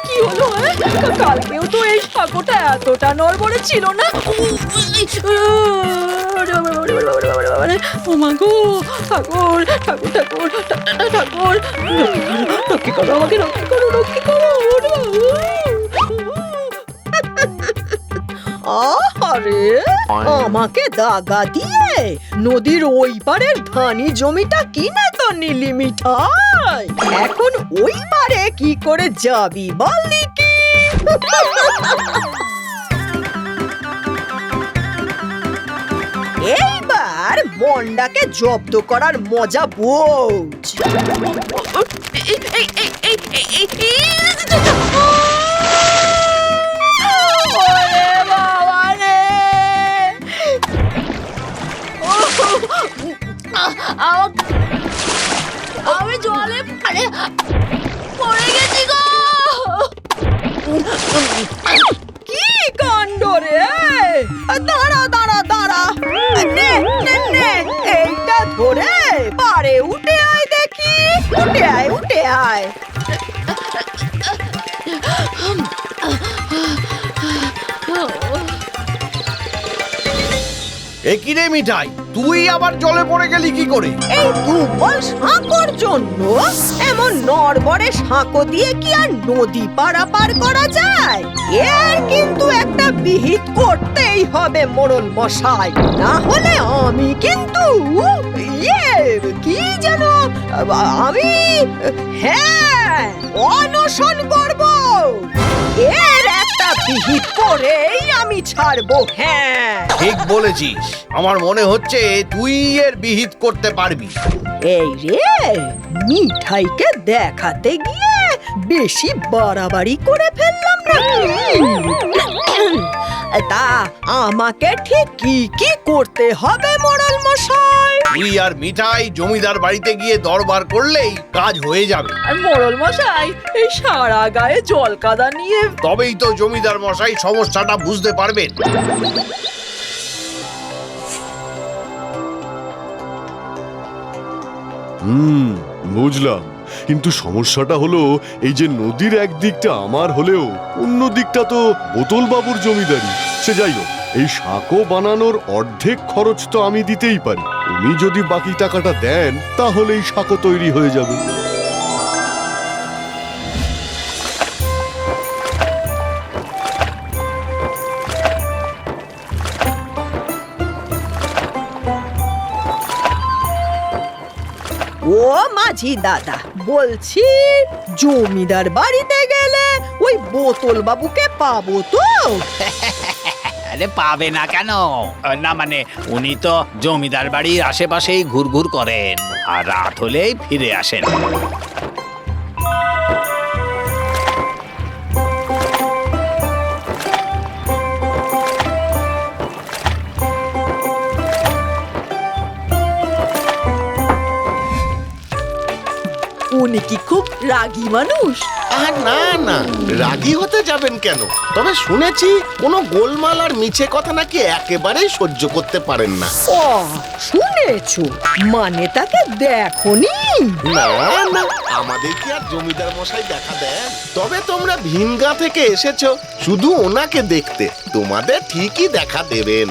কি হলো? কালকেও তো এই সাঁকোটা এতটা নড়বড়ে ছিল না। ও মা গো, ঠাকুর ঠাকুর ঠাকুর ঠাকুর, রক্ষী করো আমাকে, রক্ষী করো, রক্ষী করো। আরে আমাকে দাগা দিয়ে নদীর ওই পারের ধানি জমিটা কিনে তো নিলি মিঠাই, এখন ওই পারে কি করে যাবি বল দেখি? এইবার বন্ডাকে জব্দ করার মজা বোঝ। আমি জলে পড়ে গেছি গো। কি কাণ্ড রে! দাঁড়া দাঁড়া দাঁড়া, নে নে নে, এইটা ধরে পারে উঠে আয় দেখি, উঠে আয় উঠে আয়। একই রে মিঠাই, তুই আবার জলে পড়ে গেলি কি করে? এই দুর্বল সাঁকোর জন্য এমন নড়বড়ে সাঁকো দিয়ে কি আর নদী পারাপার করা যায়? এর কিন্তু একটা বিহিত করতেই হবে মোড়ল মশাই, না হলে আমি কিন্তু কি যেন আমি, হ্যাঁ, অনশন করব। এর একটা বিহিত করেই আমি ছাড়বো। হ্যাঁ ঠিক বলেছিস, আমার মনে হচ্ছে তুই এর বিহিত করতে পারবি। এই রে, মিঠাইকে দেখাতে গিয়ে বেশি বাড়াবাড়ি করে ফেললাম নাকি? তা আমাকে ঠিক কি কি করতে হবে মোড়ল মশাই? তুই আর মিঠাই জমিদার বাড়িতে গিয়ে দরবার করলেই কাজ হয়ে যাবে। আর মোড়ল মশাই, এই সারা গায়ে জল কাদা নিয়ে তবেই তো জমিদার মশাই সমস্যাটা বুঝতে পারবেন। বুঝলাম, কিন্তু সমস্যাটা হলো এই যে নদীর একদিকটা আমার হলেও অন্য দিকটা তো বোতল বাবুর জমিদারি। সে যাই হোক, এই সাঁকো বানানোর অর্ধেক খরচ তো আমি দিতেই পারি। উনি যদি বাকি টাকাটা দেন তাহলে এই সাঁকো তৈরি হয়ে যাবে। ও মাঝি দাদা, বলছি জমিদার বাড়িতে গেলে ওই বোতল বাবুকে পাবো তো? আরে পাবে না কেন? না মানে উনি তো জমিদার বাড়ির আশেপাশেই ঘুরঘুর করেন আর রাত হলেই ফিরে আসেন। উনি কি খুব রাগী মানুষ? আর না না, রাগী হতে যাবেন কেন? তবে শুনেছি কোনো গোলমাল আর মিছে কথা নাকি একেবারেই সহ্য করতে পারেন না। ও, শুনেছো? মানে তাকে দেখোনি? না না, আমাদের কি আর জমিদার মশাই দেখা দেন? তবে তোমরা ভিনগা থেকে এসেছো শুধু ওনাকে দেখতে, তোমাদের ঠিকই দেখা দেবেন।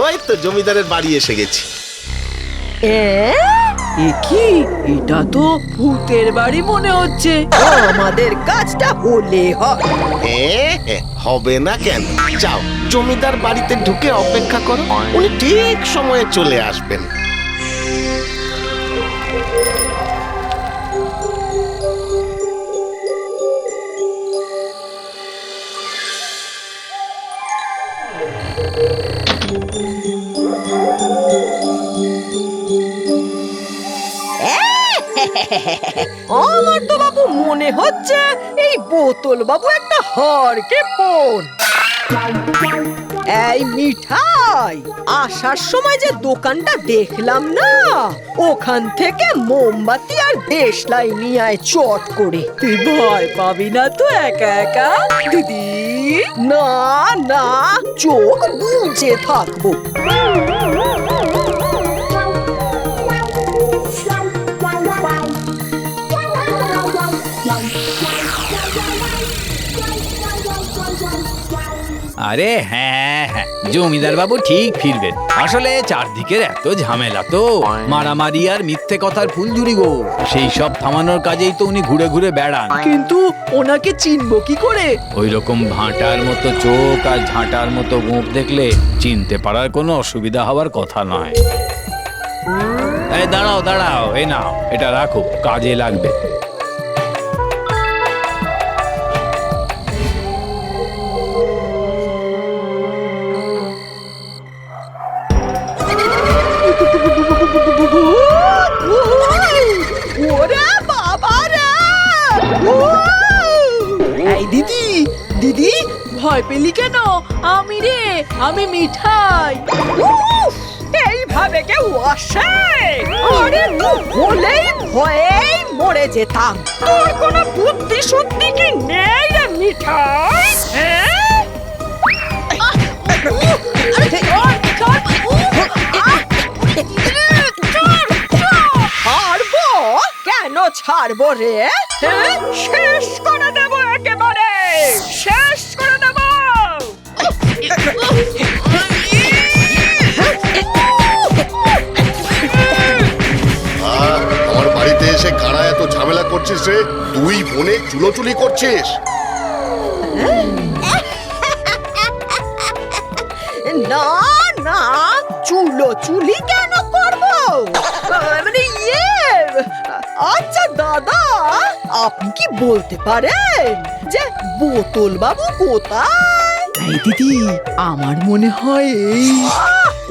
ওই তো জমিদারের বাড়ি এসে গেছি। কি, এটা তো ভূতের বাড়ি মনে হচ্ছে। আমাদের কাজটা হলে হয়। হবে না কেন? যাও জমিদার বাড়িতে ঢুকে অপেক্ষা করো, উনি ঠিক সময়ে চলে আসবেন। আমার তো বাবু মনে হচ্ছে এই বোতল বাবু একটা হারকে ফোন। এই মিঠাই, আসার সময় যে দোকানটা দেখলাম না, ওখান থেকে মোমবাতি আর দেশলাই নিয়ে আয় চট করে। তুই ভয় পাবি না তো একা একা দিদি? না না, চোখ বুজে থাকবো। আরে হ্যাঁ হ্যাঁ, জমিদার বাবু ঠিক ফিরবেন। আসলে চারদিকের এত ঝামেলা তো, মারামারি আর মিথ্যে কথার ফুলঝুরি গো, সেই সব থামানোর কাজেই তো উনি ঘুরে ঘুরে বেড়ান। কিন্তু ওনাকে চিনবো কি করে? ওই রকম ভাঁটার মতো চোখ আর ঝাঁটার মতো গোঁপ দেখলে চিনতে পারার কোনো অসুবিধা হওয়ার কথা নয়। এই দাঁড়াও দাঁড়াও, এই নাও, এটা রাখো, কাজে লাগবে। ওরে বাবা রে! এই দিদি, দিদি ভয় পেলি কেন? আমি মিঠাই। উফ! এইভাবে কেউ আসে? আরে তো বলেই ভয়েই মরে যেতাম। তোর কোনো বুদ্ধি শুদ্ধি কি নেই রে মিঠাই? হ্যাঁ? ছাড়বো? কেন ছাড়বো রে? হ্যাঁ? শেষ করে দেবো, একেবারে শেষ করে দেবো। আমার বাড়িতে এসে কারা এত ঝামেলা করছিস রে? তুই বোনে চুলোচুলি করছিস? না না, চুলি কেন করবো? মানে আচ্ছা দাদা, আপনি কি বলতে পারেন যে বোতল বাবু কোথায়? এই দিদি, আমার মনে হয় এই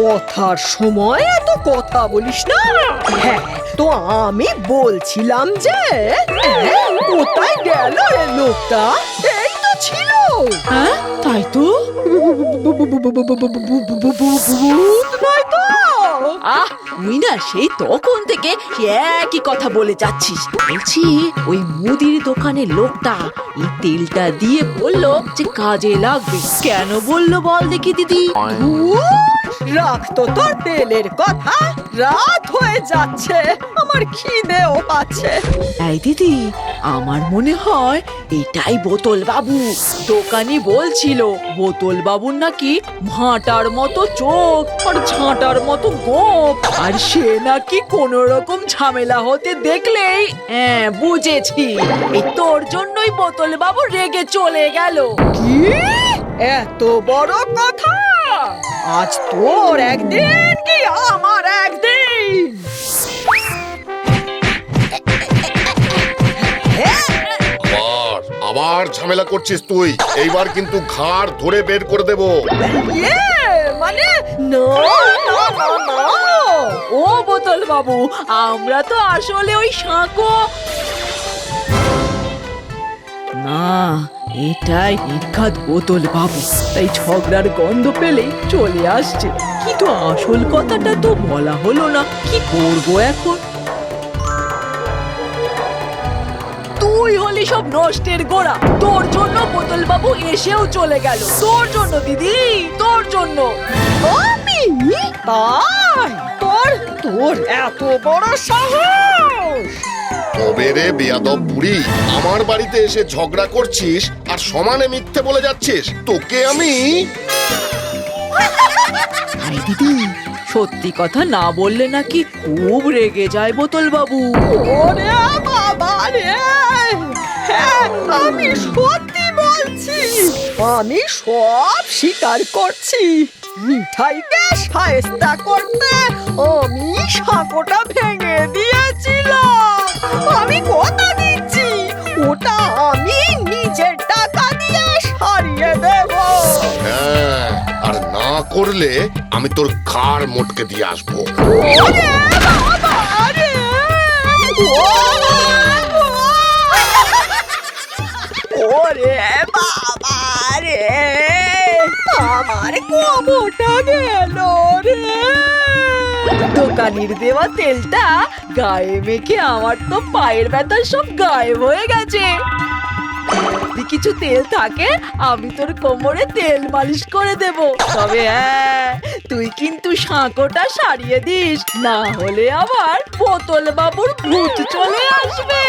কথার সময় এত কথা বলিস না। হ্যাঁ, তো আমি বলছিলাম যে কোথায় গেল রে লোকটা? এই তো ছিল। হ্যাঁ, তাই তো। ভূত নয় তো? তুই না সেই তখন থেকে সে একই কথা বলে যাচ্ছিস। বলছি, ওই মুদির দোকানের লোকটা এই তেলটা দিয়ে বললো যে কাজে লাগবে। কেন বললো বল দেখি দিদি? রাখতো তোর তেলের কথা, রাত হয়ে যাচ্ছে, আমার খিদেও পাচ্ছে। এই দিদি, আমার মনে হয় এটাই বোতল বাবু। দোকানি বলছিল বোতল বাবুর নাকি ভাঁটার মতো চোখ আর ঝাঁটার মতো গোঁপ, আর সে নাকি কোন রকম ঝামেলা হতে দেখলেই হ্যাঁ বুঝেছি, এই তোর জন্যই বোতল বাবু রেগে চলে গেল। কি এত বড় কথা? আজ তোর একদিন কি আমার একদিন? আবার ঝামেলা করছিস তুই। এইবার কিন্তু ঘাড় ধরে বের করে দেব। মানে না না না না, ও বোতল বাবু, আমরা তো আসলে ওই সাঁকো না, এটাই নির্ঘাত বোতল বাবু, তাই ঝগড়ার গন্ধ পেলেই চলে আসছে। কিন্তু আসল কথাটা তো বলা হলো না, কি করব এখন? তুই হলি সব নষ্টের গোড়া। তোর জন্য বোতল বাবু এসেও চলে গেল, তোর জন্য দিদি, তোর জন্য। আমি তাই? তোর এত বড় সাহস? তবে রে বেয়াদব বুড়ি, আমার বাড়িতে এসে ঝগড়া করছিস আর সমানে মিথ্যে বলে যাচ্ছিস। তোকে আমি আরে দিদি, সত্যি কথা না বললে নাকি খুব রেগে যায় বোতল বাবু। ওরে বাবা রে! হ্যাঁ, আমি সত্যি বলছি, আমি সব স্বীকার করছি। মিঠাইকে শায়েস্তা করতে আমি সাঁকোটা ভেঙে দিয়েছিলাম। আমি কথা দিচ্ছি, ওটা আমি নিজের টাকা দিয়ে সারিয়ে দেব। হ্যাঁ, আর না করলে আমি তোর ঘাড় মোটকে দিয়ে আসবো। ওরে বাবা রে! ওরে বাবা রে! আমার কোমরটা গেল রে! দোকানির দেওয়া তেলটা গায়ে মেখে আমার তো পায়ের ব্যথা সব গায়েব হয়ে গেছে। যদি কিছু তেল থাকে আমি তোর কোমরে তেল মালিশ করে দেব। তবে হ্যাঁ, তুই কিন্তু সাঁকোটা সারিয়ে দিস, না হলে আবার বোতল বাবুর ভূত চলে আসবে।